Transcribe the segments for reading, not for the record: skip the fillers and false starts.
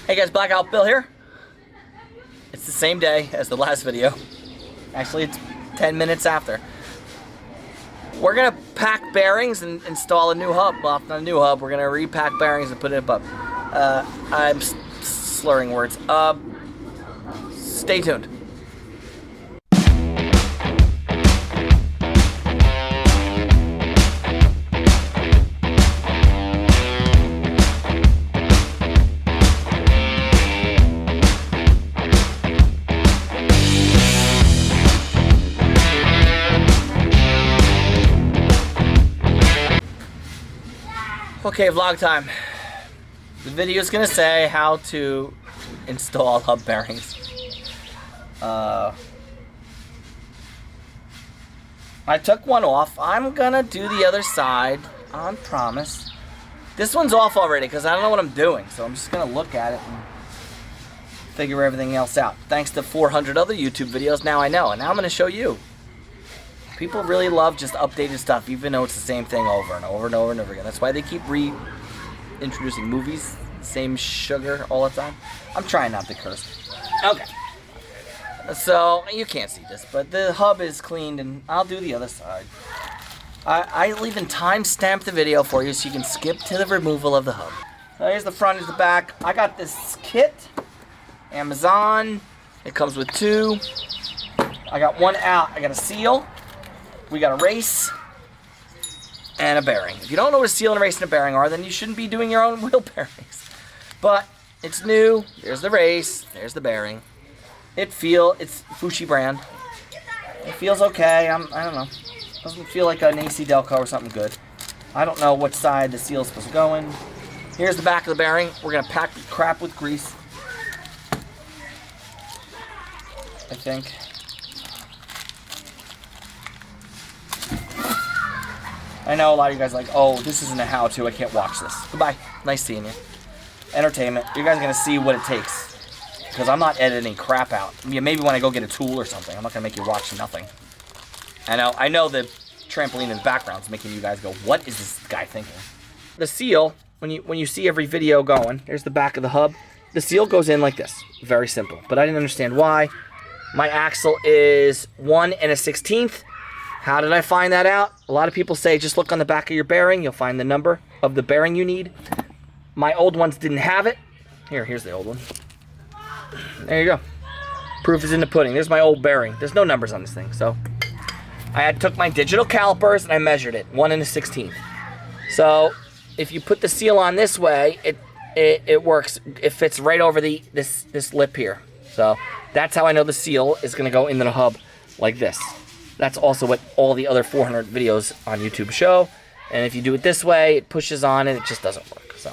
Hey guys, Blackout Bill here. It's the same day as the last video. Actually, it's 10 minutes after. We're gonna pack bearings and install a new hub. Well, not a new hub. We're gonna repack bearings and put it up. I'm slurring words. Stay tuned. Okay, vlog time. The video is gonna say how to install hub bearings. I took one off. I'm gonna do the other side on promise. This one's off already because I don't know what I'm doing, so I'm just gonna look at it and figure everything else out. Thanks to 400 other YouTube videos, now I know, and now I'm gonna show you. People really love just updated stuff, even though it's the same thing over and over and over and over again. That's why they keep reintroducing movies, same sugar all the time. I'm trying not to curse. Okay. So, you can't see this, but the hub is cleaned, and I'll do the other side. I'll even timestamp the video for you so you can skip to the removal of the hub. So here's the front, here's the back. I got this kit, Amazon. It comes with two. I got one out. I got a seal. We got a race and a bearing. If you don't know what a seal and a race and a bearing are, then you shouldn't be doing your own wheel bearings. But it's new. There's the race. There's the bearing. It's Fushi brand. It feels okay. I don't know. Doesn't feel like an AC Delco or something good. I don't know what side the seal is supposed to go in. Here's the back of the bearing. We're gonna pack the crap with grease, I think. I know a lot of you guys are like, oh, this isn't a how-to, I can't watch this. Goodbye. Nice seeing you. Entertainment. You guys are going to see what it takes. Because I'm not editing crap out. Yeah, maybe when I go get a tool or something. I'm not going to make you watch nothing. I know the trampoline in the background is making you guys go, what is this guy thinking? The seal, when you see every video going, here's the back of the hub. The seal goes in like this. Very simple. But I didn't understand why. My axle is 1 1/16. How did I find that out? A lot of people say just look on the back of your bearing. You'll find the number of the bearing you need. My old ones didn't have it. Here's the old one. There you go. Proof is in the pudding. There's my old bearing. There's no numbers on this thing. So I took my digital calipers and I measured it. 1 1/16. So if you put the seal on this way, it works. It fits right over this lip here. So that's how I know the seal is going to go into the hub like this. That's also what all the other 400 videos on YouTube show. And if you do it this way, it pushes on and it just doesn't work. So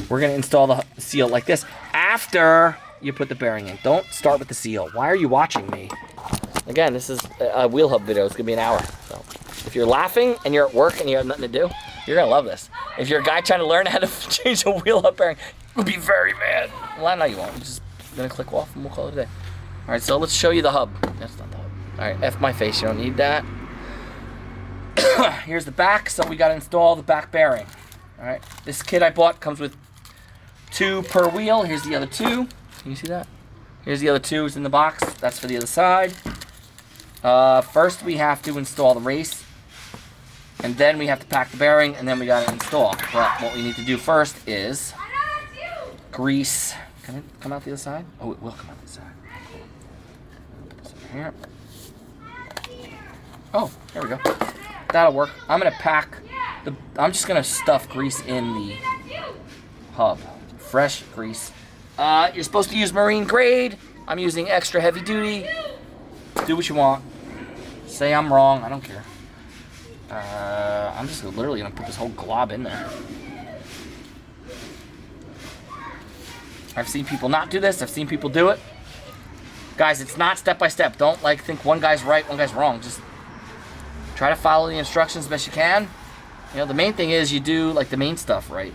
we're going to install the seal like this after you put the bearing in. Don't start with the seal. Why are you watching me? Again, this is a wheel hub video. It's going to be an hour. So if you're laughing and you're at work and you have nothing to do, you're going to love this. If you're a guy trying to learn how to change a wheel hub bearing, you'll be very mad. Well, no, you won't. You're just going to click off and we'll call it a day. All right, so let's show you the hub. That's not the hub. Alright, F my face, you don't need that. Here's the back, so we gotta install the back bearing. Alright, this kit I bought comes with 2 per wheel. Here's the other 2. Can you see that? Here's the other 2s in the box. That's for the other side. First we have to install the race. And then we have to pack the bearing, and then we gotta install. But what we need to do first is grease. Can it come out the other side? Oh, it will come out the other side. Put this in here. Oh, there we go. That'll work. I'm just gonna stuff grease in the hub. Fresh grease. You're supposed to use marine grade. I'm using extra heavy duty. Do what you want. Say I'm wrong, I don't care. I'm just literally gonna put this whole glob in there. I've seen people not do this. I've seen people do it. Guys, it's not step by step. Don't think one guy's right, one guy's wrong. Just try to follow the instructions as best you can. You know, the main thing is you do the main stuff right.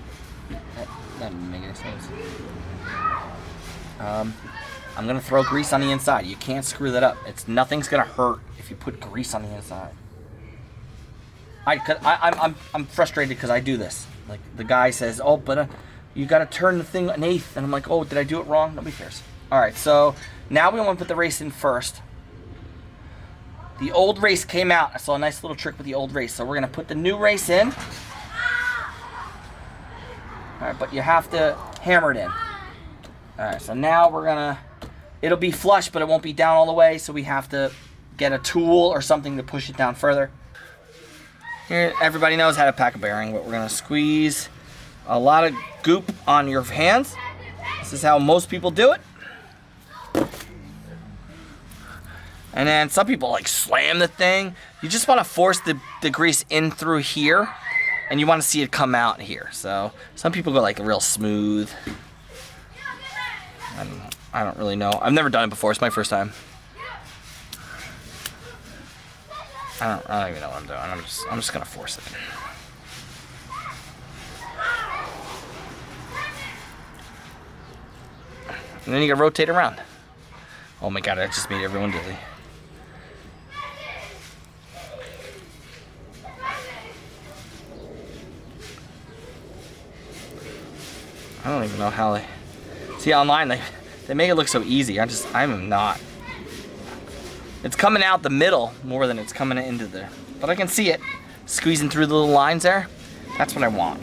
That didn't make any sense. I'm gonna throw grease on the inside. You can't screw that up. Nothing's gonna hurt if you put grease on the inside. I'm frustrated because I do this. Like the guy says, oh, but you got to turn the thing an eighth. And I'm like, oh, did I do it wrong? Nobody cares. All right, so now we want to put the race in first. The old race came out. I saw a nice little trick with the old race. So we're going to put the new race in. All right, but you have to hammer it in. All right, so now we're going to, it'll be flush, but it won't be down all the way. So we have to get a tool or something to push it down further. Here, everybody knows how to pack a bearing, but we're going to squeeze a lot of goop on your hands. This is how most people do it. And then some people like slam the thing. You just want to force the grease in through here, and you want to see it come out here. So some people go like real smooth. I don't really know. I've never done it before. It's my first time. I don't even know what I'm doing. I'm just gonna force it. And then you can rotate around. Oh my god, that just made everyone dizzy. I don't even know how they... See, online, they make it look so easy. I'm not. It's coming out the middle more than it's coming into there. But I can see it squeezing through the little lines there. That's what I want.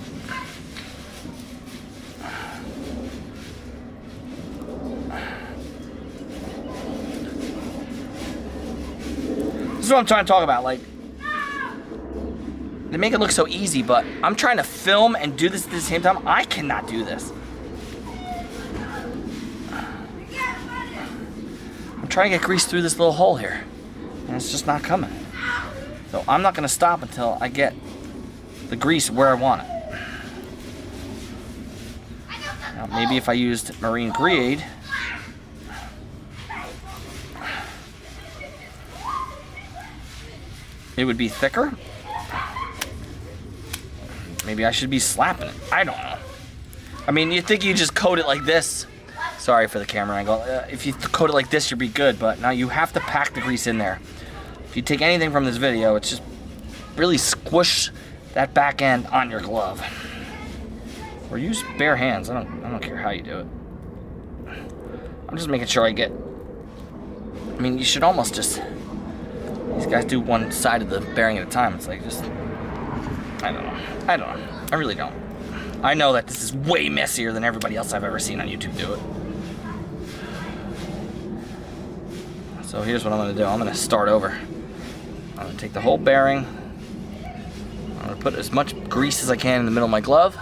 This is what I'm trying to talk about. Like, they make it look so easy, but I'm trying to film and do this at the same time. I cannot do this. I'm trying to get grease through this little hole here, and it's just not coming. So I'm not going to stop until I get the grease where I want it. Now, maybe if I used marine grade, it would be thicker. Maybe I should be slapping it. I don't know. I mean, you think you just coat it like this. Sorry for the camera angle. If you coat it like this, you'll be good. But now you have to pack the grease in there. If you take anything from this video, it's just really squish that back end on your glove. Or use bare hands. I don't care how you do it. I'm just making sure I get... I mean, you should almost just... These guys do one side of the bearing at a time. It's like just... I don't know. I really don't. I know that this is way messier than everybody else I've ever seen on YouTube do it. So here's what I'm going to do. I'm going to start over. I'm going to take the whole bearing. I'm going to put as much grease as I can in the middle of my glove.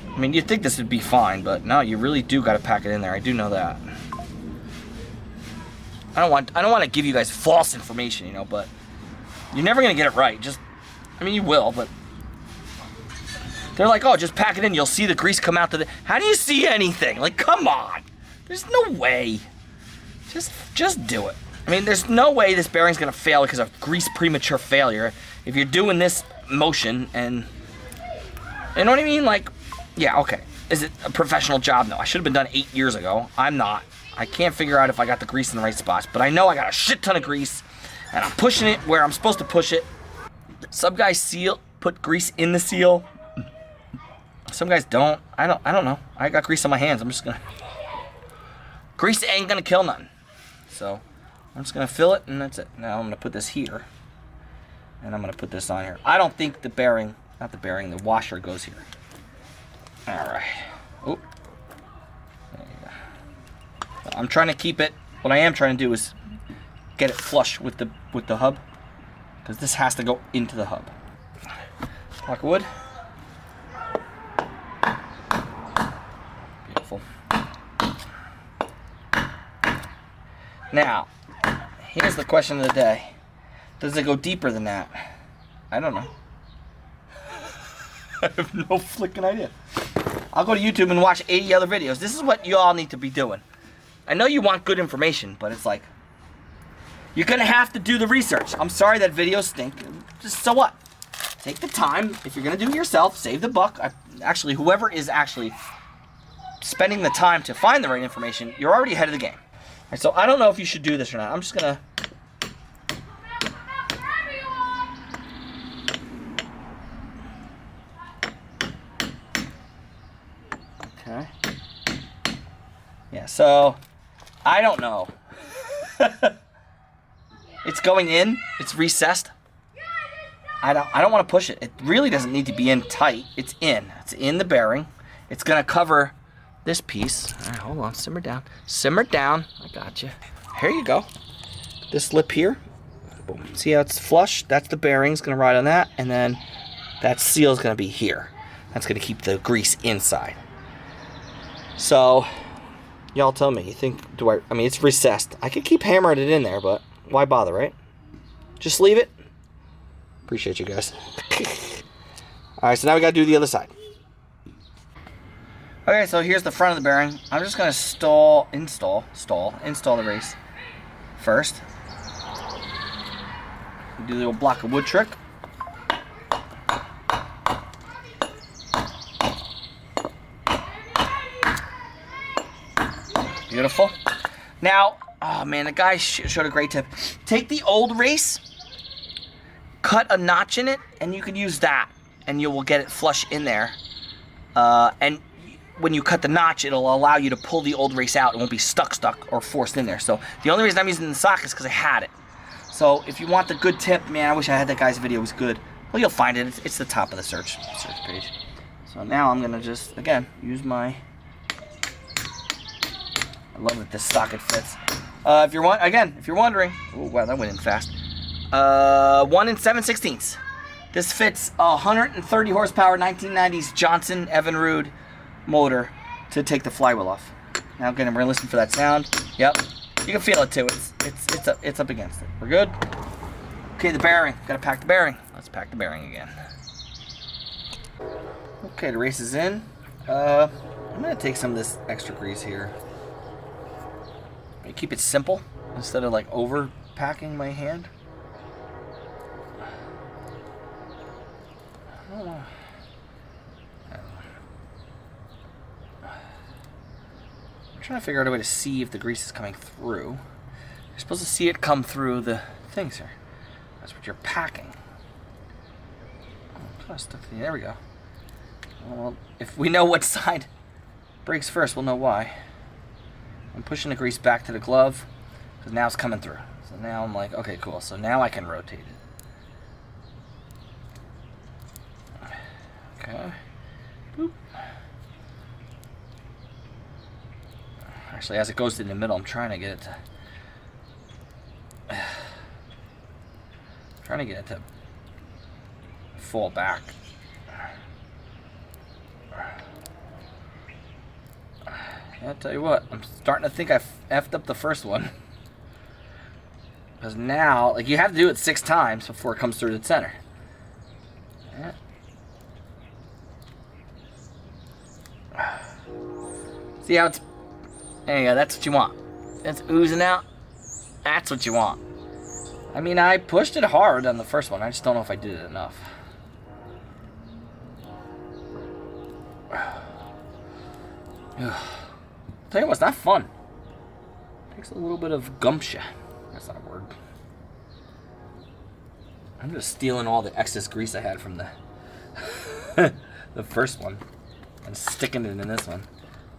I mean, you'd think this would be fine, but no, you really do got to pack it in there. I do know that. I don't want to give you guys false information, you know, but you're never going to get it right. I mean, you will, but they're like, oh, just pack it in. You'll see the grease come out to the... How do you see anything? Like, come on. There's no way. Just do it. I mean, there's no way this bearing's going to fail because of grease premature failure. If you're doing this motion and... You know what I mean? Like, yeah, okay. Is it a professional job? No. I should have been done 8 years ago. I'm not. I can't figure out if I got the grease in the right spots. But I know I got a shit ton of grease. And I'm pushing it where I'm supposed to push it. Some guys put grease in the seal. Some guys don't. I don't know. I got grease on my hands. I'm just gonna... Grease ain't gonna kill nothing. So, I'm just gonna fill it and that's it. Now I'm gonna put this here. And I'm gonna put this on here. I don't think the bearing, not the bearing, the washer goes here. Alright. Oop. There you go. I'm trying to keep it, what I am trying to do is get it flush with the hub. Because this has to go into the hub. Block of wood. Beautiful. Now, here's the question of the day. Does it go deeper than that? I don't know. I have no flicking idea. I'll go to YouTube and watch 80 other videos. This is what you all need to be doing. I know you want good information, but it's like... You're going to have to do the research. I'm sorry that videos stink. Just so what? Take the time. If you're going to do it yourself, save the buck. Actually, whoever is actually spending the time to find the right information, you're already ahead of the game. All right, so I don't know if you should do this or not. I'm just going to... Yeah, so I don't know. It's going in. It's recessed. I don't want to push it. It really doesn't need to be in tight. It's in. It's in the bearing. It's gonna cover this piece. All right, hold on. Simmer down. Simmer down. I got you. Here you go. This lip here. Boom. See how it's flush? That's the bearing's gonna ride on that, and then that seal's gonna be here. That's gonna keep the grease inside. So, y'all tell me. You think? I mean, it's recessed. I could keep hammering it in there, but why bother, right? Just leave it. Appreciate you guys. All right, so now we gotta do the other side. Okay, so here's the front of the bearing. I'm just gonna install the race first. Do the little block of wood trick. Beautiful. Now, oh man, the guy showed a great tip. Take the old race, cut a notch in it, and you can use that, and you will get it flush in there. And when you cut the notch, it'll allow you to pull the old race out. It won't be stuck or forced in there. So the only reason I'm using the sock is because I had it. So if you want the good tip, man, I wish I had that guy's video. It was good. Well, you'll find it. It's the top of the search page. So now I'm gonna just again use my. I love that this socket fits. If you're wondering, oh wow, that went in fast. 1 7/16. This fits a 130 horsepower 1990s Johnson Evinrude motor to take the flywheel off. Now again, we're gonna listen for that sound. Yep, you can feel it too. It's up against it. We're good. Okay, the bearing. Gotta pack the bearing. Let's pack the bearing again. Okay, the race is in. I'm gonna take some of this extra grease here. Keep it simple instead of like over packing my hand. I don't know. I'm trying to figure out a way to see if the grease is coming through. You're supposed to see it come through the things here. That's what you're packing. Oh, there we go. Well, if we know what side breaks first, we'll know why. I'm pushing the grease back to the glove because now it's coming through. So now I'm like, okay, cool. So now I can rotate it. Okay. Boop. Actually, as it goes in the middle, I'm trying to get it to fall back. I'll tell you what, I'm starting to think I effed up the first one. Because now, like, you have to do it 6 times before it comes through the center. Yeah. See how it's... There you go, that's what you want. It's oozing out. That's what you want. I mean, I pushed it hard on the first one. I just don't know if I did it enough. Tell you what, it's not fun. It takes a little bit of gumption. That's not a word. I'm just stealing all the excess grease I had from the the first one and sticking it in this one.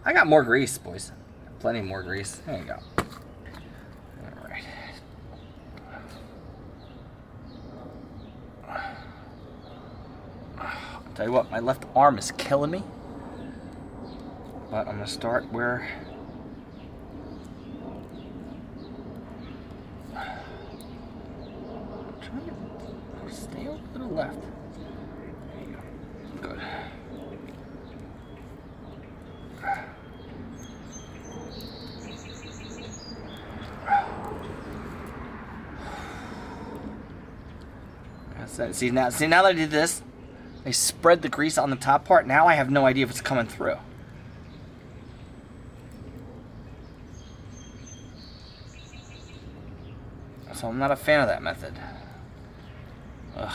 I got more grease, boys. Plenty more grease. There you go. All right. I'll tell you what, my left arm is killing me. But I'm going to start where... I'm trying to stay a little left. There you go. Good. That's it. See now that I did this, I spread the grease on the top part. Now I have no idea if it's coming through. So I'm not a fan of that method. Ugh.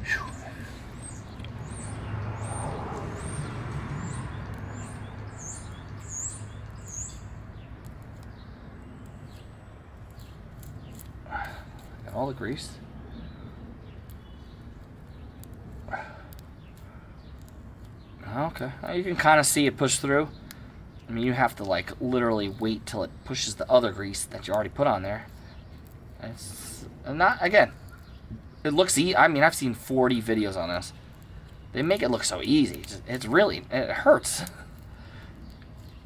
Whew. Got all the grease. Okay, you can kind of see it push through. I mean, you have to like literally wait till it pushes the other grease that you already put on there. It's not, again, it looks easy. I mean, I've seen 40 videos on this. They make it look so easy. It's really, it hurts.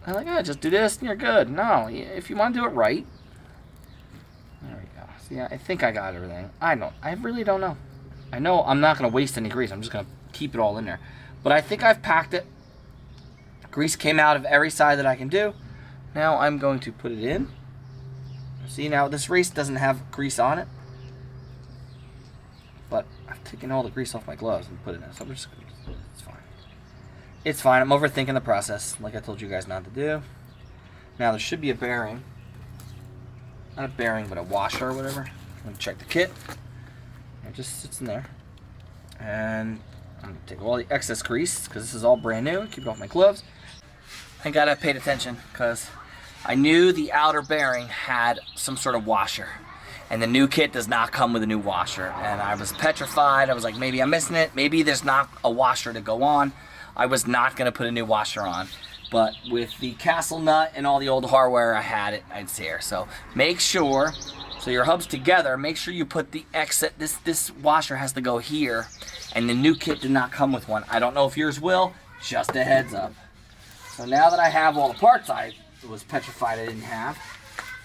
I'm like, oh, just do this and you're good. No, if you want to do it right. There we go. See, I think I got everything. I really don't know. I know I'm not going to waste any grease. I'm just going to keep it all in there. But I think I've packed it. Grease came out of every side that I can do. Now I'm going to put it in. See, now this race doesn't have grease on it. But I've taken all the grease off my gloves and put it in. So it's fine. It's fine. I'm overthinking the process, like I told you guys not to do. Now there should be a bearing. Not a bearing, but a washer or whatever. I'm going to check the kit. It just sits in there. And I'm going to take all the excess grease, because this is all brand new. Keep it off my gloves. I got to pay attention, because I knew the outer bearing had some sort of washer. And the new kit does not come with a new washer. And I was petrified. I was like, maybe I'm missing it. Maybe there's not a washer to go on. I was not going to put a new washer on. But with the castle nut and all the old hardware I had, it's here. So make sure, so your hub's together, make sure you put the exit. This washer has to go here. And the new kit did not come with one. I don't know if yours will. Just a heads up. So now that I have all the parts I was petrified I didn't have,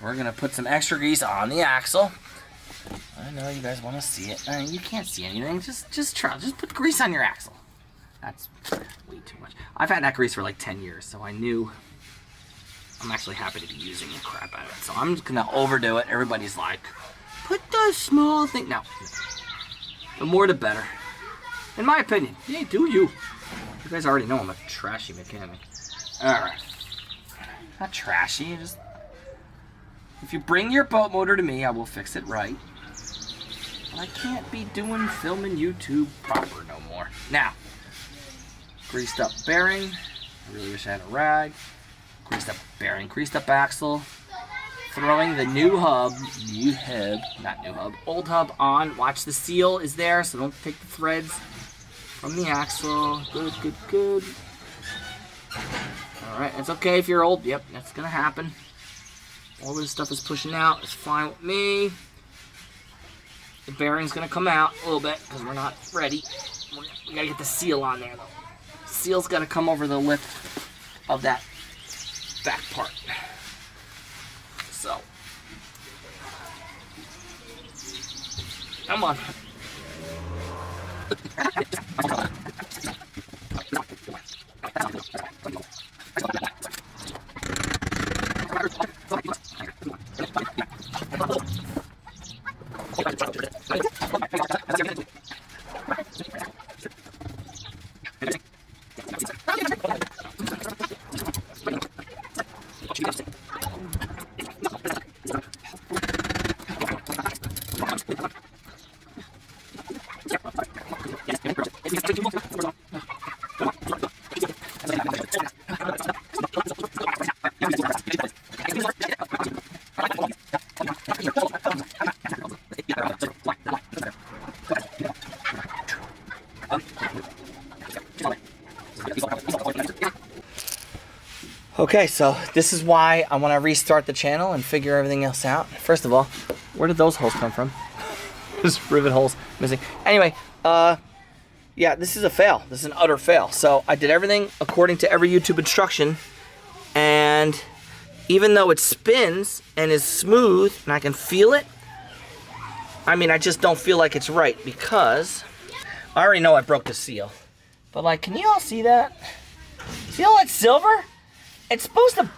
we're going to put some extra grease on the axle. I know you guys want to see it. You can't see anything. Just try. Just put grease on your axle. That's way too much. I've had that grease for like 10 years, so I knew. I'm actually happy to be using the crap out of it. So I'm just going to overdo it. Everybody's like, put the small thing. No. The more the better. In my opinion. Hey, do you. You guys already know I'm a trashy mechanic. Alright. Not trashy, just... If you bring your boat motor to me, I will fix it right. But I can't be filming YouTube proper no more. Now, greased up bearing. I really wish I had a rag. Greased up bearing, greased up axle. Throwing the old hub on. Watch the seal is there, so don't take the threads from the axle. Good, good, good. Alright, it's okay if you're old. Yep, that's gonna happen. All this stuff is pushing out. It's fine with me. The bearing's gonna come out a little bit because we're not ready. We gotta get the seal on there though. Seal's gotta come over the lip of that back part. So. Come on. Okay, so this is why I want to restart the channel and figure everything else out. First of all, where did those holes come from? There's rivet holes missing. Anyway, yeah, this is a fail. This is an utter fail. So I did everything according to every YouTube instruction, and even though it spins and is smooth and I can feel it, I mean, I just don't feel like it's right because I already know I broke the seal. But like, can you all see that? See all that silver? It's supposed to,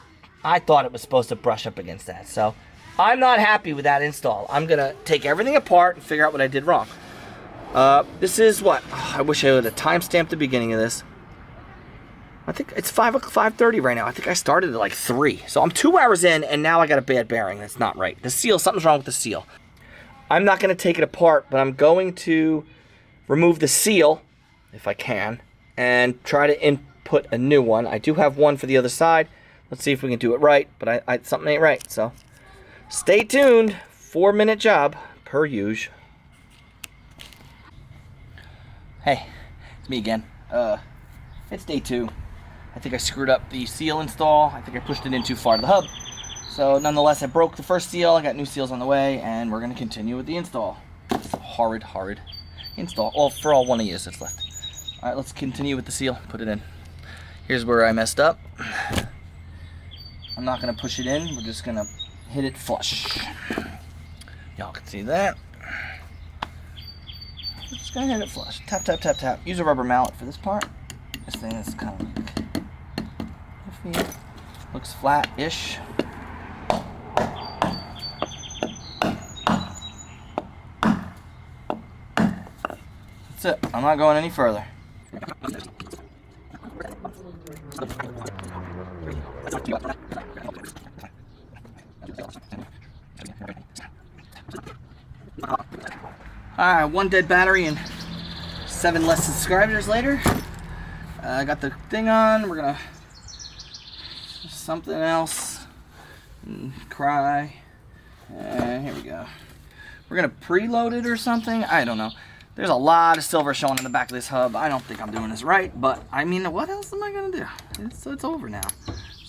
I thought it was supposed to brush up against that. So I'm not happy with that install. I'm gonna take everything apart and figure out what I did wrong. This is what, I wish I would have timestamped the beginning of this. I think it's 5:30 right now. I think I started at like 3. So I'm 2 hours in and now I got a bad bearing. That's not right. The seal, something's wrong with the seal. I'm not gonna take it apart, but I'm going to remove the seal, if I can, and try to input a new one. I do have one for the other side. Let's see if we can do it right, but something ain't right, so stay tuned. 4-minute job, per usual. Hey, it's me again. It's day 2. I think I screwed up the seal install. I think I pushed it in too far to the hub. So nonetheless, I broke the first seal. I got new seals on the way, and we're gonna continue with the install. This horrid install. Well, for all 1 of years that's left. All right, let's continue with the seal. Put it in. Here's where I messed up. I'm not gonna push it in. We're just gonna hit it flush. Y'all can see that. We're just gonna hit it flush. Tap, tap, tap, tap. Use a rubber mallet for this part. This thing is kind of like iffy. Looks flat-ish. That's it. I'm not going any further. Alright, 1 dead battery and 7 less subscribers later. I got the thing on. We're gonna something else. Cry. And here we go. We're gonna preload it or something. I don't know. There's a lot of silver showing in the back of this hub. I don't think I'm doing this right, but I mean, what else am I gonna do? It's over now.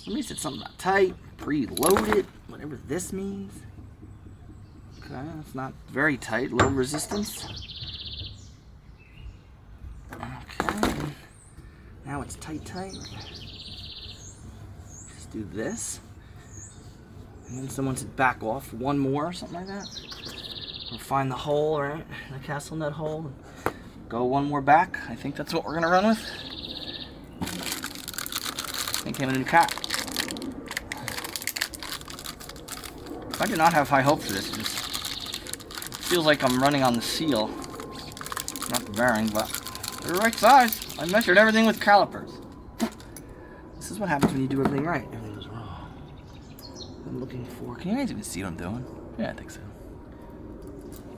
Let me set something about tight. Preload it. Whatever this means. Okay, it's not very tight. Low resistance. Okay. Now it's tight. Just do this. And then someone should back off 1 more or something like that. Or find the hole, right? The castle nut hole. Go 1 more back. I think that's what we're gonna run with. I came in a new cap. I do not have high hopes for this. It just feels like I'm running on the seal. Not the bearing, but they're the right size. I measured everything with calipers. This is what happens when you do everything right. Everything goes wrong. I'm looking for... Can you guys even see what I'm doing? Yeah, I think so.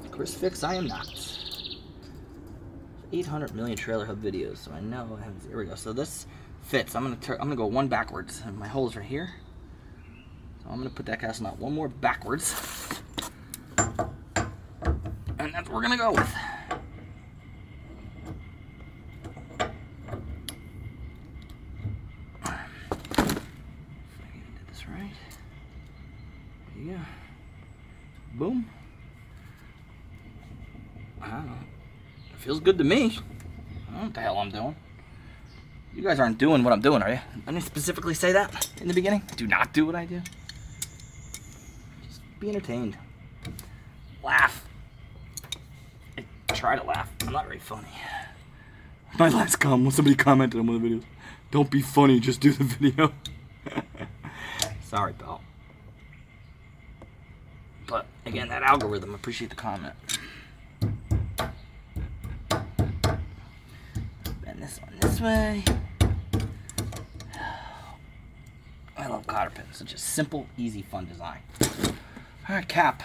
Chris Fix, I am not. 800 million trailer hub videos, so I know I have... Here we go. So this fits. I'm gonna go 1 backwards. And my hole's right here. So I'm gonna put that castle nut 1 more backwards. And that's what we're gonna go with. If I did this right. Yeah. Boom. I don't know. It feels good to me. I don't know what the hell I'm doing. You guys aren't doing what I'm doing, are you? I didn't specifically say that in the beginning. Do not do what I do. Just be entertained. Laugh. I try to laugh. I'm not very funny. My last comment, when somebody commented on one of the videos, don't be funny, just do the video. Sorry, pal. But, again, that algorithm, appreciate the comment. Bend this one this way. I love cotter pins. Such a simple, easy, fun design. Alright, cap.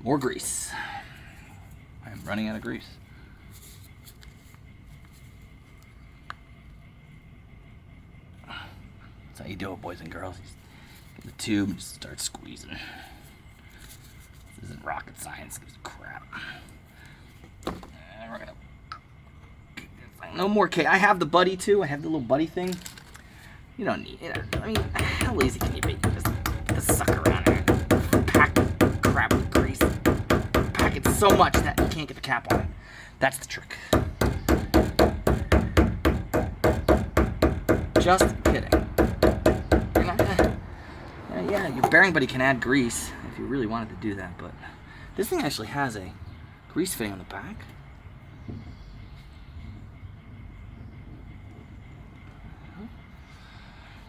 More grease. I'm running out of grease. That's how you do it, boys and girls. You just get the tube and just start squeezing. This isn't rocket science. Gives a crap. And we're gonna... No more cake. I have the buddy too. I have the little buddy thing. You don't need it. I mean, how lazy can you be? Just suck around here. Pack crap with grease. Pack it so much that you can't get the cap on it. That's the trick. Just kidding. You're not gonna, yeah, your bearing buddy can add grease if you really wanted to do that, but this thing actually has a grease fitting on the back.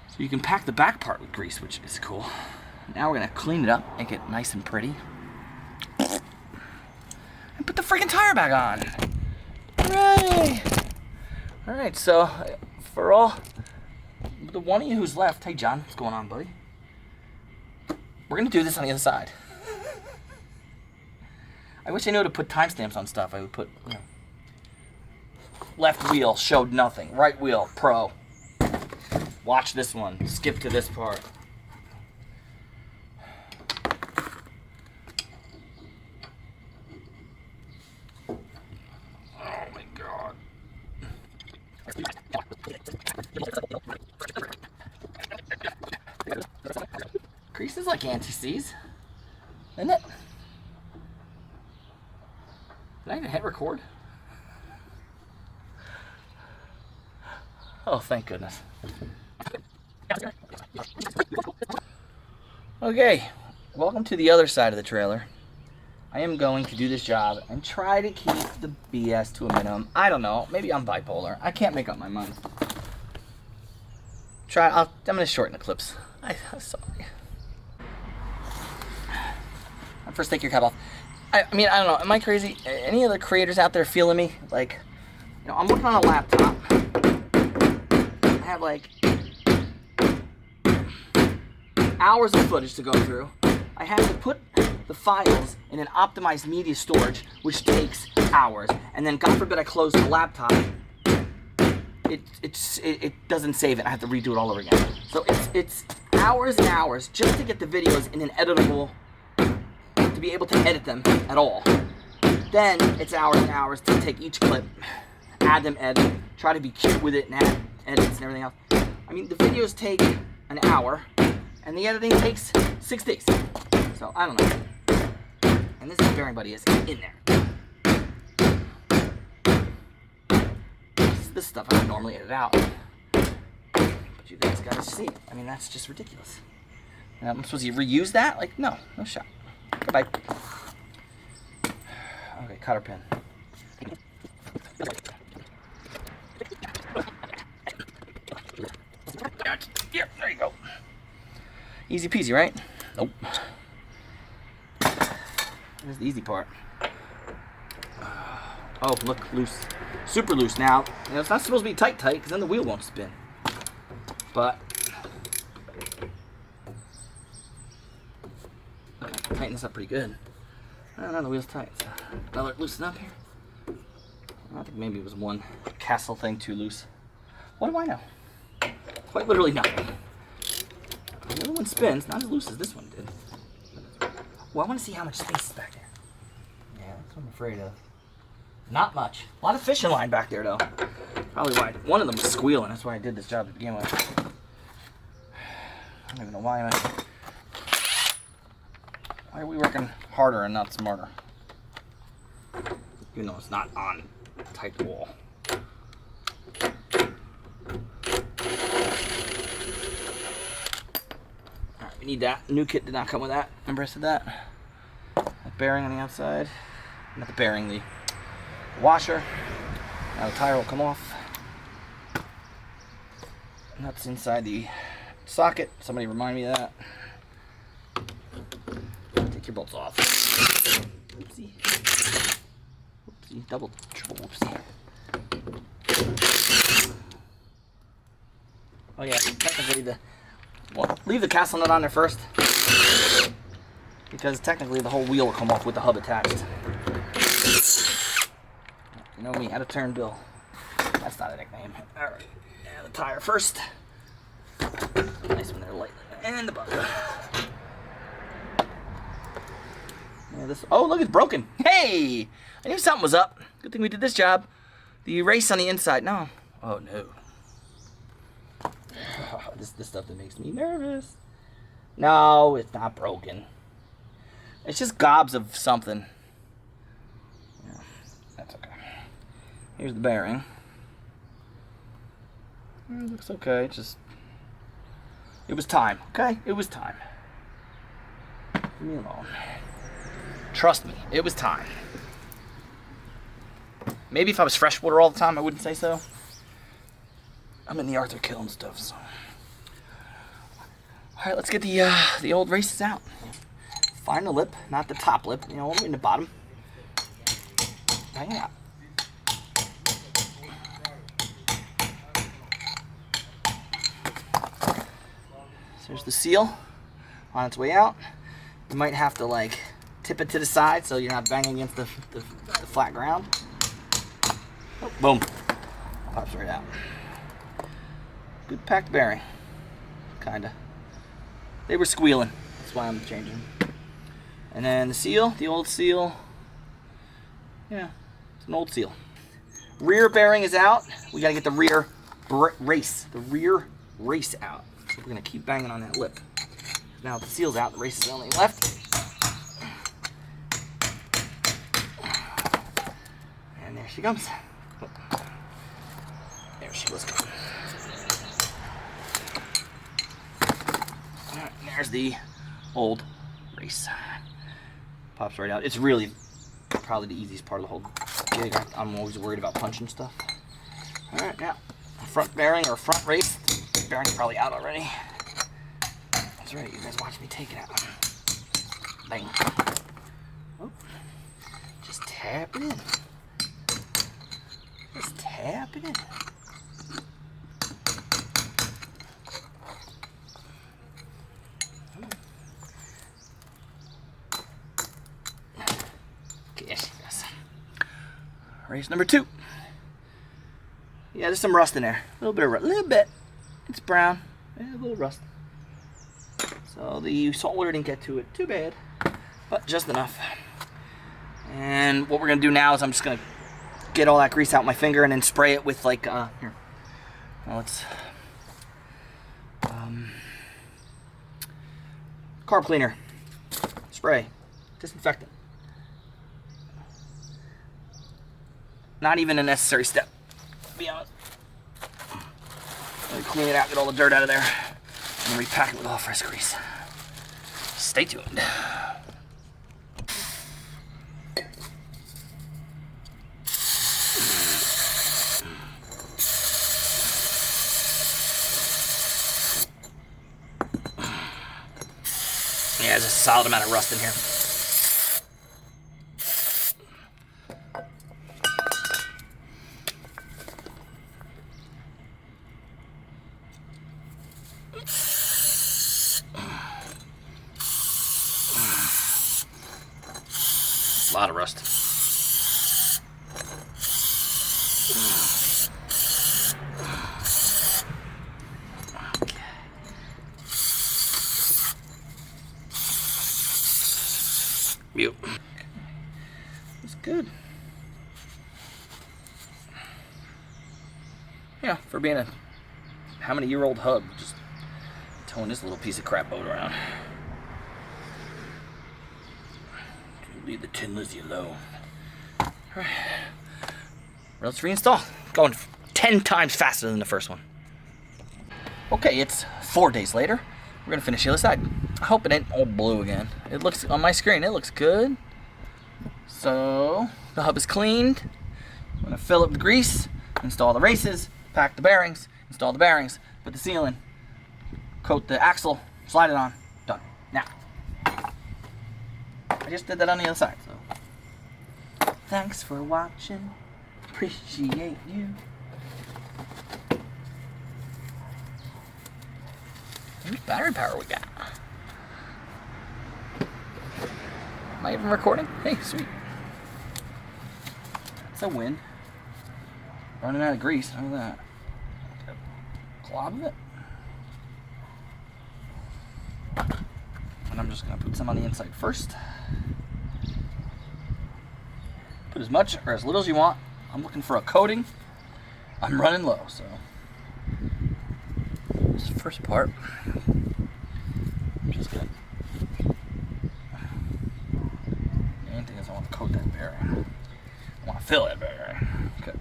So you can pack the back part with grease, which is cool. Now we're gonna clean it up, make it nice and pretty. And put the freaking tire back on. Hooray! Alright, so for all the one of you who's left, hey John, what's going on, buddy? We're gonna do this on the other side. I wish I knew how to put timestamps on stuff. I would put, you know, left wheel showed nothing, right wheel pro. Watch this one. Skip to this part. Oh my god. Grease is like anti-seize, isn't it? Did I even hit record? Oh, thank goodness. Okay, welcome to the other side of the trailer. I am going to do this job and try to keep the BS to a minimum. I don't know, maybe I'm bipolar. I can't make up my mind. I'm gonna shorten the clips. I'm sorry. First, take your cap off. I mean, I don't know. Am I crazy? Any other creators out there feeling me? Like, you know, I'm working on a laptop. I have like hours of footage to go through. I have to put the files in an optimized media storage, which takes hours. And then, God forbid, I close the laptop. It doesn't save it. I have to redo it all over again. So it's hours and hours just to get the videos in an editable, to be able to edit them at all. Then it's hours and hours to take each clip, add them, edit, try to be cute with it and add edits and everything else. I mean, the videos take an hour and the editing takes 6 days. So I don't know. And this bearing buddy is in there. This stuff I would normally edit out. But you guys gotta see. I mean, that's just ridiculous. And I'm supposed to reuse that? Like, no shot. Goodbye. Okay, cotter pin. Yeah, there you go. Easy peasy, right? Nope. Here's the easy part. Oh, look, loose. Super loose. Now, it's not supposed to be tight, because then the wheel won't spin. But tighten this up pretty good. I don't know, the wheel's tight. So I'll let it loosen up here. I think maybe it was one castle thing too loose. What do I know? Quite literally nothing. The other one spins, not as loose as this one did. Well, I want to see how much space is back there. Yeah, that's what I'm afraid of. Not much. A lot of fishing line back there, though. Probably why one of them was squealing. That's why I did this job to begin with. I don't even know why Why are we working harder and not smarter? Even though it's not on a tight wall. Alright, we need that. New kit did not come with that. Remember I said that? That bearing on the outside. Not the bearing, the washer. Now the tire will come off. Nuts inside the socket. Somebody remind me of that. Take your bolts off. Whoopsie. Whoopsie. Double, triple whoopsie. Oh yeah, technically leave the castle nut on there first. Because technically the whole wheel will come off with the hub attached. You know me, out of turn Bill. That's not a nickname. Alright, and the tire first. Nice one there, lightly. And the bumper. Yeah, oh, look, it's broken. Hey! I knew something was up. Good thing we did this job. The erase on the inside. No. Oh, no. Oh, this stuff that makes me nervous. No, it's not broken. It's just gobs of something. Yeah, that's okay. Here's the bearing. It looks okay. It was time. Okay? It was time. Leave me alone. Trust me, it was time. Maybe if I was freshwater all the time, I wouldn't say so. I'm in the Arthur Kill and stuff, so. Alright, let's get the old races out. Find the lip, not the top lip, you know, only in the bottom. Bang it out. So there's the seal on its way out. You might have to like tip it to the side so you're not banging against the flat ground. Oh, boom. Pops right out. Good packed bearing. Kinda. They were squealing. That's why I'm changing. And then the seal, the old seal. Yeah, it's an old seal. Rear bearing is out. We gotta get the rear race out. So we're gonna keep banging on that lip. Now the seal's out, the race is the only left. And there she comes. There she was. Alright, there's the old race. Pops right out. It's really probably the easiest part of the whole jig. I'm always worried about punching stuff. Alright, now, front bearing or front race. Bearing's probably out already. That's right, you guys watch me take it out. Bang. Oh. Just tap it in. Just tap it in. Okay, yes, yes. Race number 2. Yeah, there's some rust in there. A little bit of rust. A little bit. It's brown. Yeah, a little rust. So the salt water didn't get to it too bad, but just enough. And what we're gonna do now is I'm just gonna get all that grease out my finger and then spray it with like here. Well, it's carb cleaner, spray, disinfectant. Not even a necessary step, to be honest. Let me clean it out, get all the dirt out of there, and repack it with all fresh grease. Stay tuned. Yeah, there's a solid amount of rust in here. A lot of rust. Okay. Mute. It's good. Yeah, for being a how many year old hub, just towing this little piece of crap boat around. Leave the Tin Lizzie alone. Alright. Let's reinstall. Going 10 times faster than the first one. Okay, it's 4 days later. We're gonna finish the other side. I hope it ain't all blue again. It looks on my screen, it looks good. So the hub is cleaned. I'm gonna fill it with grease, install the races, pack the bearings, install the bearings, put the seal in, coat the axle, slide it on, done. Now, I just did that on the other side, so. Thanks for watching. Appreciate you. How much battery power we got? Am I even recording? Hey, sweet. It's a win. Running out of grease, look at that. Glob of it. And I'm just gonna put some on the inside first. Put as much or as little as you want. I'm looking for a coating. I'm running low, so this first part, I'm just gonna. The main thing is I want to coat that bearing. I want to fill that bearing. Okay.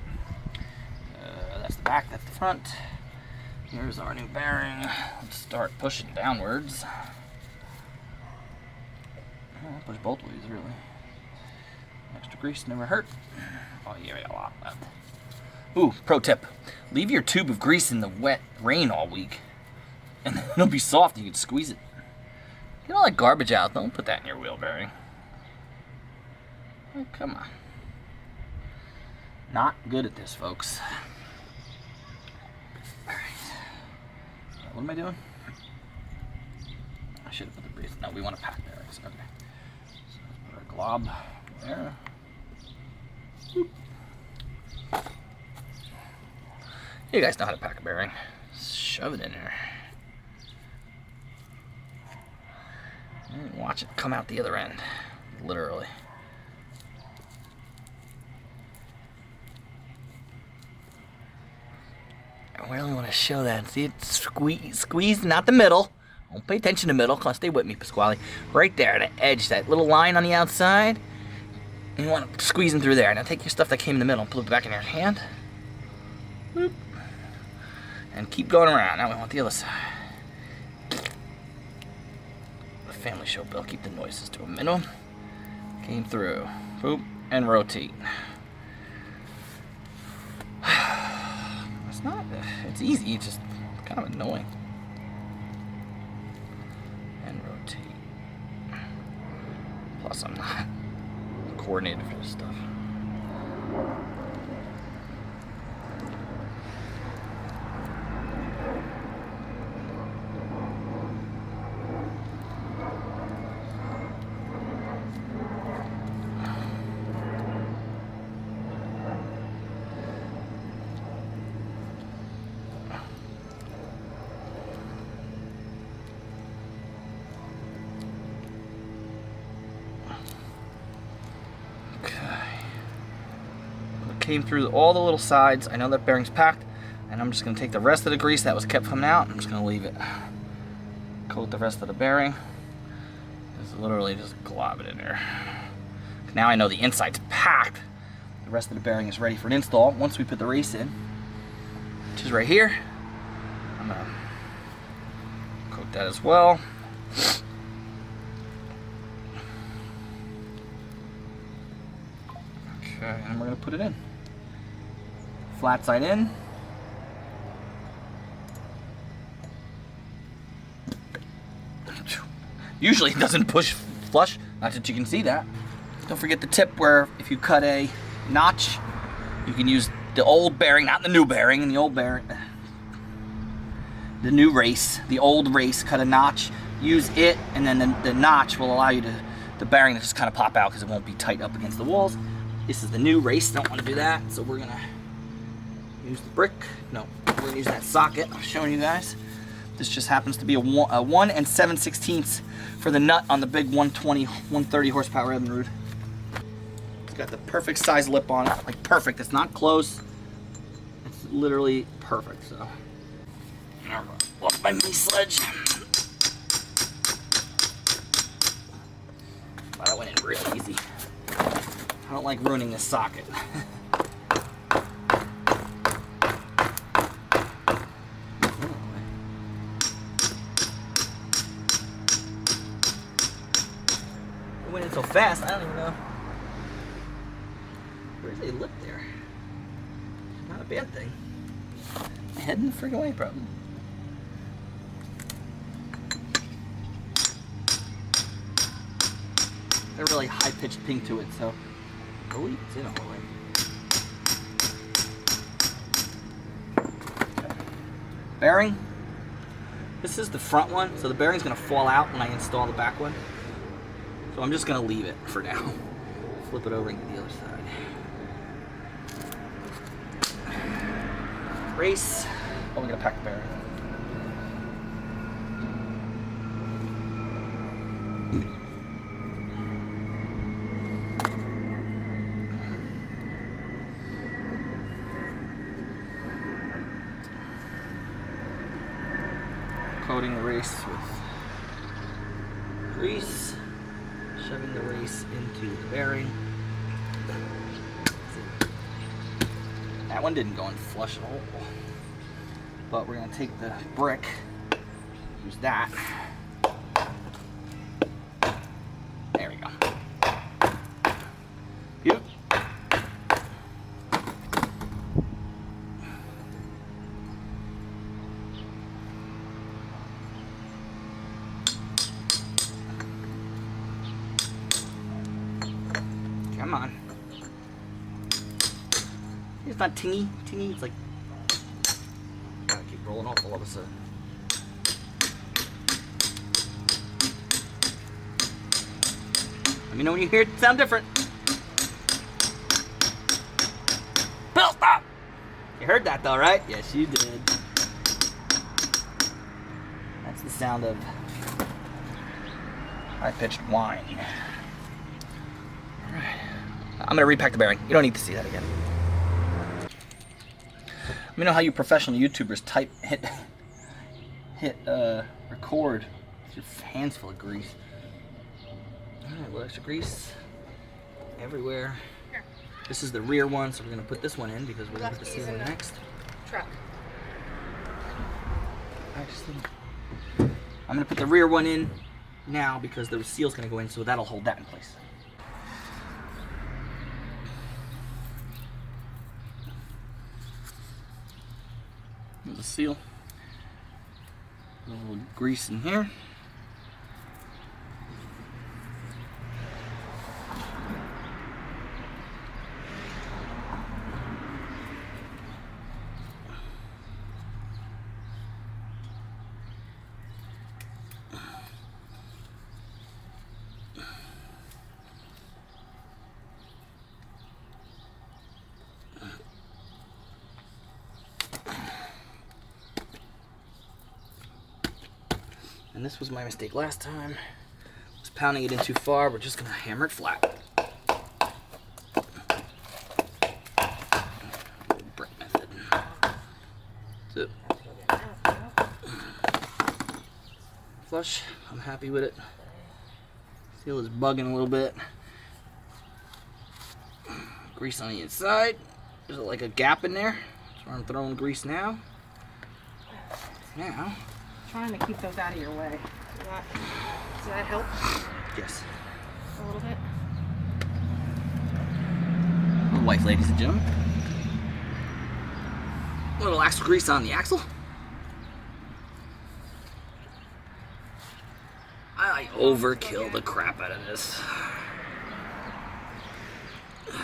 That's the back. That's the front. Here's our new bearing. Let's start pushing downwards. I'll push both ways, really. Extra grease never hurt. Oh, yeah, we got a lot left. Ooh, pro tip. Leave your tube of grease in the wet rain all week. And then it'll be soft, you can squeeze it. Get all that garbage out. Don't put that in your wheel bearing. Oh, come on. Not good at this, folks. Alright. What am I doing? I should have put the grease. No, we want to pack bearings. Okay. So let's put our glob there. Boop. You guys know how to pack a bearing. Shove it in there. And watch it come out the other end. Literally. I really want to show that. See it squeeze, not the middle, Don't pay attention to the middle. Come on, stay with me, Pasquale. Right there, the edge, that little line on the outside. And you want to squeeze them through there. Now take your stuff that came in the middle and put it back in your hand. Boop. And keep going around. Now we want the other side. The family show, Bill. Keep the noises to a minimum. Came through. Boop. And rotate. It's not, it's easy, it's just kind of annoying. And rotate. Plus I'm not coordinated for this stuff. Came through all the little sides. I know that bearing's packed, and I'm just going to take the rest of the grease that was kept coming out. I'm just going to leave it. Coat the rest of the bearing. Just literally just glob it in there. Now I know the inside's packed. The rest of the bearing is ready for an install. Once we put the race in, which is right here, I'm going to coat that as well. Okay, and we're going to put it in. Flat side in. Usually it doesn't push flush, not that you can see that. Don't forget the tip where if you cut a notch, you can use the old bearing, not the new bearing, and the old bearing, the new race, the old race, cut a notch, use it, and then the notch will allow you to, the bearing to just kind of pop out because it won't be tight up against the walls. This is the new race, don't want to do that, so we're gonna use the brick. No, we're gonna use that socket I'm showing you guys. This just happens to be a 1 7/16 for the nut on the big 120, 130 horsepower Evinrude. It's got the perfect size lip on it, like perfect. It's not close. It's literally perfect. So, now we're gonna walk my mini sledge. Wow, that went in real easy. I don't like ruining this socket. It went in so fast, I don't even know. Where's the lip there? Not a bad thing. Heading the friggin' way, probably. A really high-pitched ping to it, so oh, it's in all the way. Okay. Bearing. This is the front one, so the bearing's gonna fall out when I install the back one. So I'm just gonna leave it for now. Flip it over and get the other side. Race. Oh, we're gonna pack the bearing. Coating the race with grease, shoving the race into the bearing. That one didn't go in flush at all, but we're going to take the brick, use that. There we go. Beautiful. Come on. It's not tingy, it's like, gotta keep rolling off all of a sudden. Let me know when you hear it sound different. Bill, stop! You heard that though, right? Yes, you did. That's the sound of high-pitched whine. Alright. I'm gonna repack the bearing. You don't need to see that again. Let me know how you professional YouTubers hit hit record with your hands full of grease. Alright, a little extra grease everywhere. Here. This is the rear one, so we're going to put this one in because we're going to put the seal in next. Truck. I'm going to put the rear one in now because the seal's going to go in, so that'll hold that in place. Here's the seal. A little grease in here. And this was my mistake last time. I was pounding it in too far. We're just gonna hammer it flat. Brick method. That's it. Flush. I'm happy with it. Seal is bugging a little bit. Grease on the inside. There's like a gap in there. That's where I'm throwing grease now. Now. Trying to keep those out of your way. Does that help? Yes. A little bit? A little wife, ladies and gentlemen. A little extra grease on the axle. I overkill the crap out of this. Some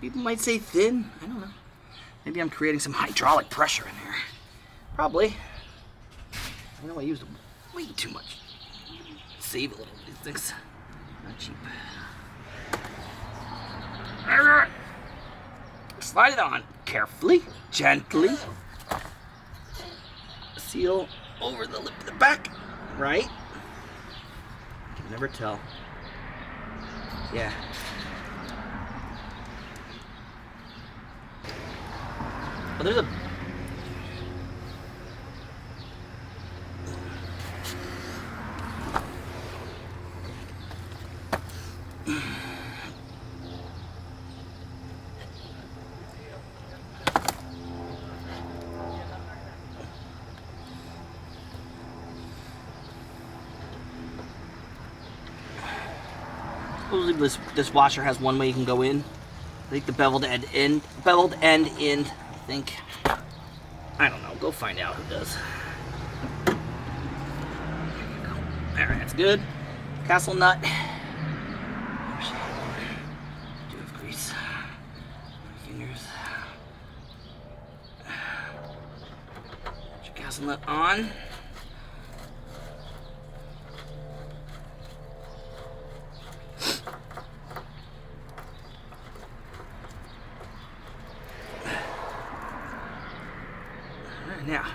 people might say thin. I don't know. Maybe I'm creating some hydraulic pressure in here. Probably. I know I used way too much. Save a little. These things not cheap. Slide it on carefully, gently. Seal over the lip of the back. Right? You can never tell. Yeah. But there's a supposedly this washer has one way you can go in. I think the beveled end in. I think. I don't know. Go find out who does. All right, that's good. Castle nut. Do have grease. My fingers. Put your castle nut on. Now,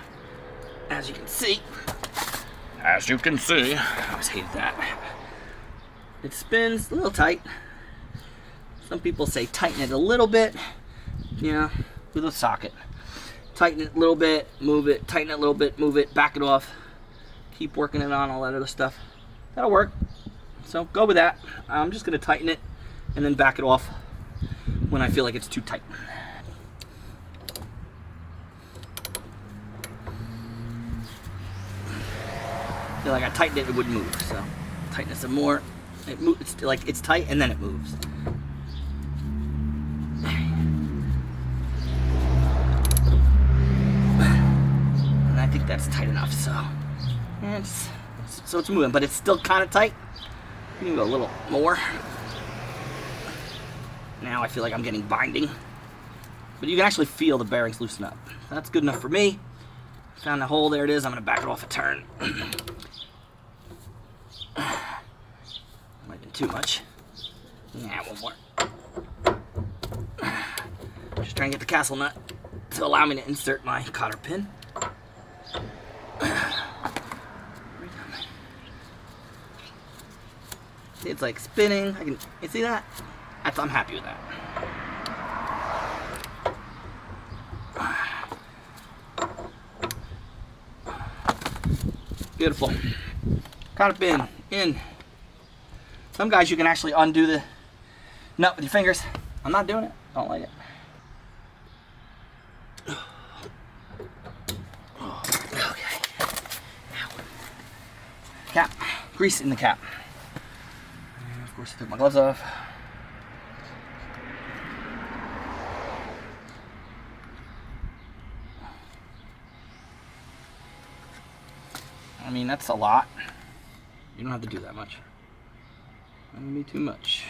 as you can see, I always hated that. It spins a little tight. Some people say tighten it a little bit. Yeah, with a socket. Tighten it a little bit, move it, tighten it a little bit, move it, back it off. Keep working it on, all that other stuff. That'll work. So go with that. I'm just gonna tighten it and then back it off when I feel like it's too tight. I feel like I tightened it, it would move. So tighten it some more. It moves. It's like it's tight and then it moves. And I think that's tight enough. So and it's moving, but it's still kind of tight. You can go a little more. Now I feel like I'm getting binding, but you can actually feel the bearings loosen up. That's good enough for me. Found the hole. There it is. I'm gonna back it off a turn. Might have been too much. Yeah, one more. Just trying to get the castle nut to allow me to insert my cotter pin. See, it's like spinning. You see that? I'm happy with that. Beautiful. Kind of been in. Some guys you can actually undo the nut with your fingers. I'm not doing it. Don't like it. Okay. Cap. Grease in the cap. And of course, I took my gloves off. I mean, that's a lot. You don't have to do that much. That would be too much.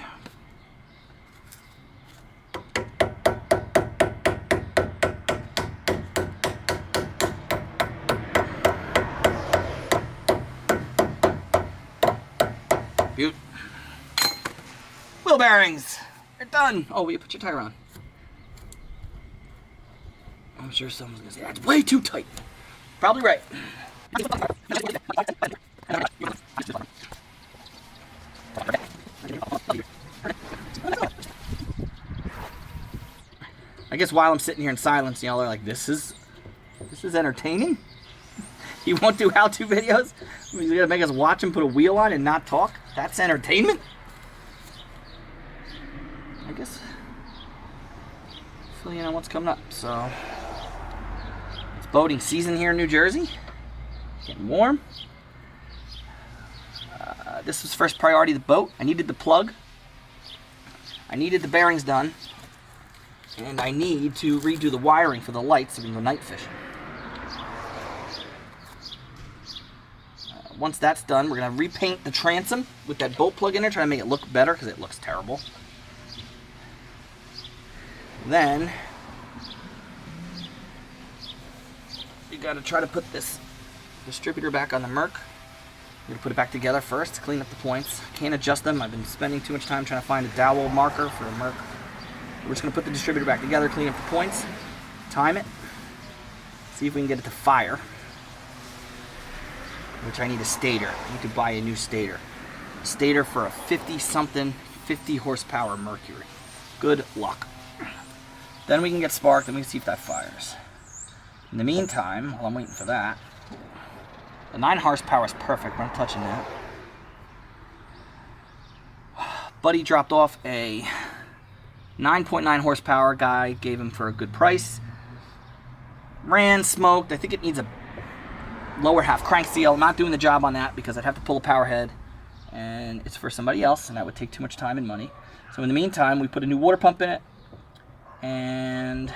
Beaut. Wheel bearings. They're done. Oh, will you put your tire on? I'm sure someone's gonna say that's way too tight. Probably right. I guess while I'm sitting here in silence, y'all are like, this is entertaining? He won't do how-to videos? He's gonna make us watch him put a wheel on and not talk? That's entertainment? I guess fill you in on what's coming up. So it's boating season here in New Jersey. Getting warm. This was first priority of the boat. I needed the plug. I needed the bearings done. And I need to redo the wiring for the lights so we can go night fishing. Once that's done, we're going to repaint the transom with that bolt plug in there, try to make it look better because it looks terrible. Then, you got to try to put this distributor back on the Merc. I'm going to put it back together first to clean up the points. Can't adjust them. I've been spending too much time trying to find a dowel marker for a Merc. We're just going to put the distributor back together, clean up the points, time it, see if we can get it to fire. Which I need a stator. I need to buy a new stator. Stator for a 50-something, 50 horsepower Mercury. Good luck. Then we can get sparked and we can see if that fires. In the meantime, while I'm waiting for that, the 9 horsepower is perfect. We're not touching that. Buddy dropped off a 9.9 horsepower. Guy gave him for a good price. Ran, smoked. I think it needs a lower half crank seal. I'm not doing the job on that because I'd have to pull a power head and it's for somebody else and that would take too much time and money. So in the meantime, we put a new water pump in it and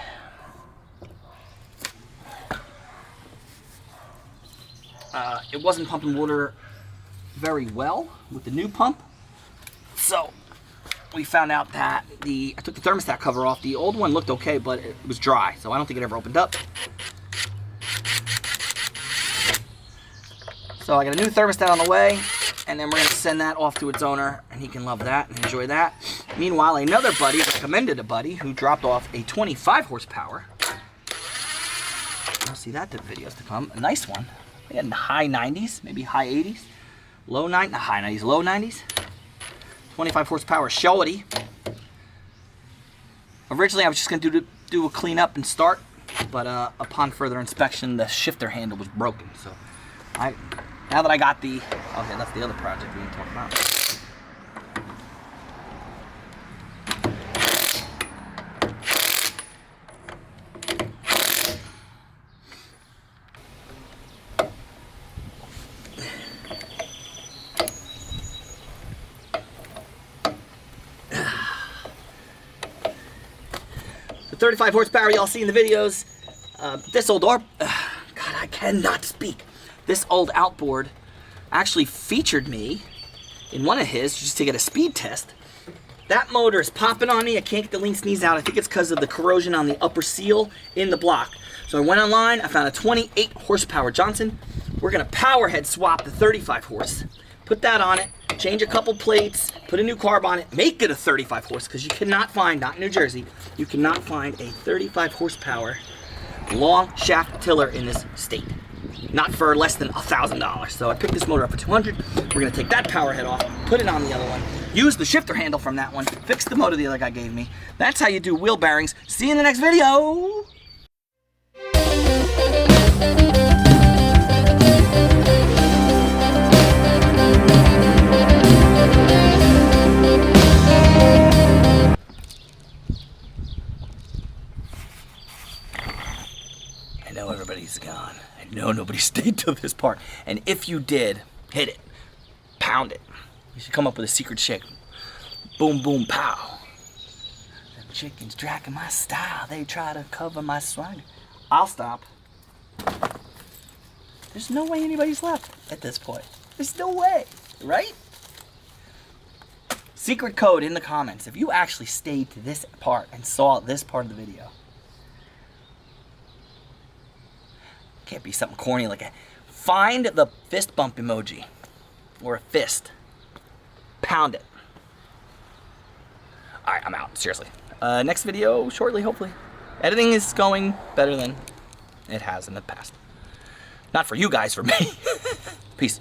it wasn't pumping water very well with the new pump. So we found out that I took the thermostat cover off. The old one looked okay, but it was dry, so I don't think it ever opened up. So I got a new thermostat on the way, and then we're going to send that off to its owner, and he can love that and enjoy that. Meanwhile, another buddy recommended a buddy who dropped off a 25 horsepower. I'll see that in videos to come. A nice one. We had in the high 90s, maybe high 80s. High 90s, low 90s. 25 horsepower Shorty. Originally, I was just going to do a cleanup and start, but upon further inspection, the shifter handle was broken. So now that I got okay, that's the other project we didn't talk about. The 35 horsepower y'all see in the videos. This old God, I cannot speak. This old outboard actually featured me in one of his just to get a speed test. That motor is popping on me. I can't get the link sneeze out. I think it's because of the corrosion on the upper seal in the block. So I went online. I found a 28 horsepower Johnson. We're going to power head swap the 35 horse. Put that on it. Change a couple plates. Put a new carb on it. Make it a 35 horse because you cannot find, not in New Jersey, you cannot find a 35 horsepower long shaft tiller in this state. Not for less than $1,000. So I picked this motor up for $200. We're gonna take that power head off, put it on the other one, use the shifter handle from that one, fix the motor the other guy gave me. That's how you do wheel bearings. See you in the next video. know nobody stayed till this part. And if you did, hit it. Pound it. You should come up with a secret shake. Boom, boom, pow. Them chickens dragging my style. They try to cover my swagger. I'll stop. There's no way anybody's left at this point. There's no way, right? Secret code in the comments if you actually stayed to this part and saw this part of the video. Can't be something corny like a find the fist bump emoji or a fist. Pound it. Alright, I'm out. Seriously. Next video shortly, hopefully. Editing is going better than it has in the past. Not for you guys, for me. Peace.